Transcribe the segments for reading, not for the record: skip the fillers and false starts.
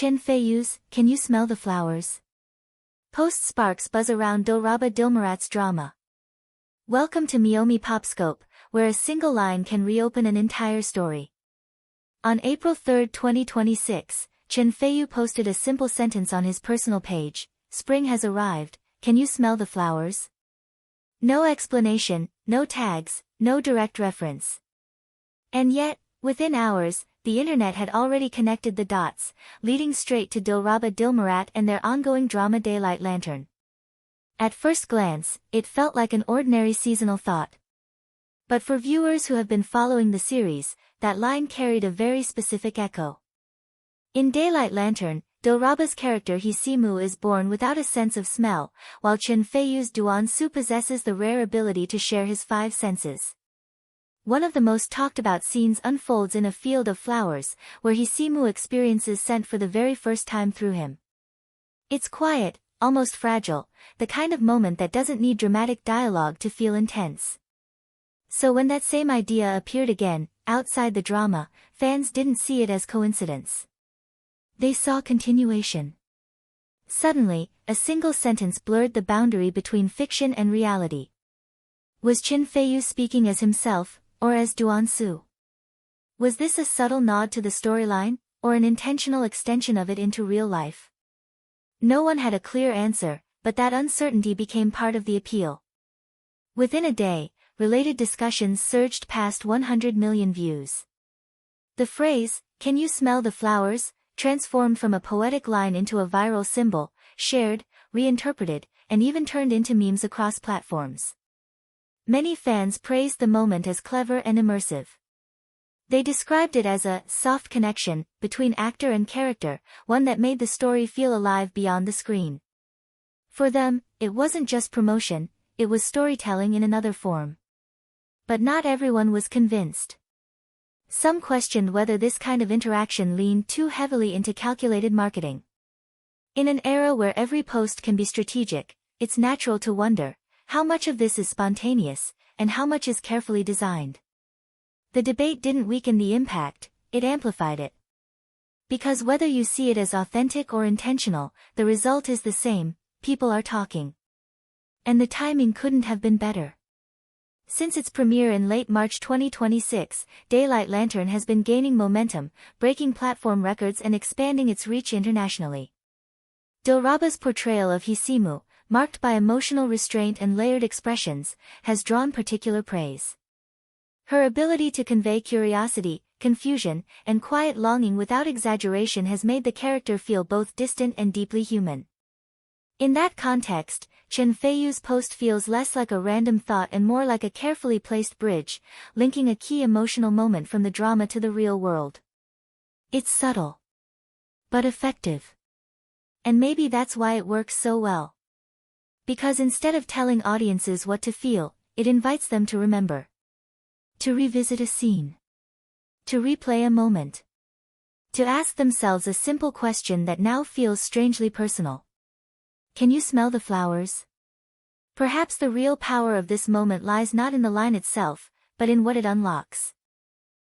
Chen Feiyu's Can You Smell the Flowers? Post sparks buzz around Dilraba Dilmurat's drama. Welcome to Meomi PopScope, where a single line can reopen an entire story. On April 3, 2026, Chen Feiyu posted a simple sentence on his personal page: "Spring has arrived, can you smell the flowers?" No explanation, no tags, no direct reference. And yet, within hours, the internet had already connected the dots, leading straight to Dilraba Dilmurat and their ongoing drama Daylight Lantern. At first glance, it felt like an ordinary seasonal thought. But for viewers who have been following the series, that line carried a very specific echo. In Daylight Lantern, Dilraba's character Hisimu is born without a sense of smell, while Chen Feiyu's Duansu possesses the rare ability to share his five senses. One of the most talked about scenes unfolds in a field of flowers, where Hisimu experiences scent for the very first time through him. It's quiet, almost fragile, the kind of moment that doesn't need dramatic dialogue to feel intense. So when that same idea appeared again, outside the drama, fans didn't see it as coincidence. They saw continuation. Suddenly, a single sentence blurred the boundary between fiction and reality. Was Chen Feiyu speaking as himself, or as Duansu? Was this a subtle nod to the storyline, or an intentional extension of it into real life? No one had a clear answer, but that uncertainty became part of the appeal. Within a day, related discussions surged past 100 million views. The phrase, "Can you smell the flowers?" transformed from a poetic line into a viral symbol, shared, reinterpreted, and even turned into memes across platforms. Many fans praised the moment as clever and immersive. They described it as a soft connection between actor and character, one that made the story feel alive beyond the screen. For them, it wasn't just promotion, it was storytelling in another form. But not everyone was convinced. Some questioned whether this kind of interaction leaned too heavily into calculated marketing. In an era where every post can be strategic, it's natural to wonder, how much of this is spontaneous, and how much is carefully designed? The debate didn't weaken the impact, it amplified it. Because whether you see it as authentic or intentional, the result is the same: people are talking. And the timing couldn't have been better. Since its premiere in late March 2026, Daylight Lantern has been gaining momentum, breaking platform records and expanding its reach internationally. Dilraba's portrayal of Hisimu, marked by emotional restraint and layered expressions, has drawn particular praise. Her ability to convey curiosity, confusion, and quiet longing without exaggeration has made the character feel both distant and deeply human. In that context, Chen Feiyu's post feels less like a random thought and more like a carefully placed bridge, linking a key emotional moment from the drama to the real world. It's subtle, but effective. And maybe that's why it works so well. Because instead of telling audiences what to feel, it invites them to remember. To revisit a scene. To replay a moment. To ask themselves a simple question that now feels strangely personal. Can you smell the flowers? Perhaps the real power of this moment lies not in the line itself, but in what it unlocks.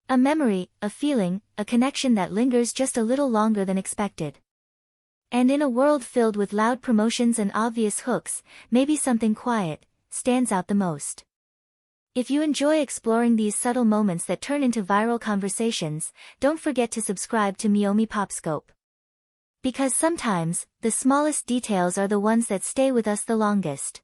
A memory, a feeling, a connection that lingers just a little longer than expected. And in a world filled with loud promotions and obvious hooks, maybe something quiet stands out the most. If you enjoy exploring these subtle moments that turn into viral conversations, don't forget to subscribe to Meomi PopScope. Because sometimes, the smallest details are the ones that stay with us the longest.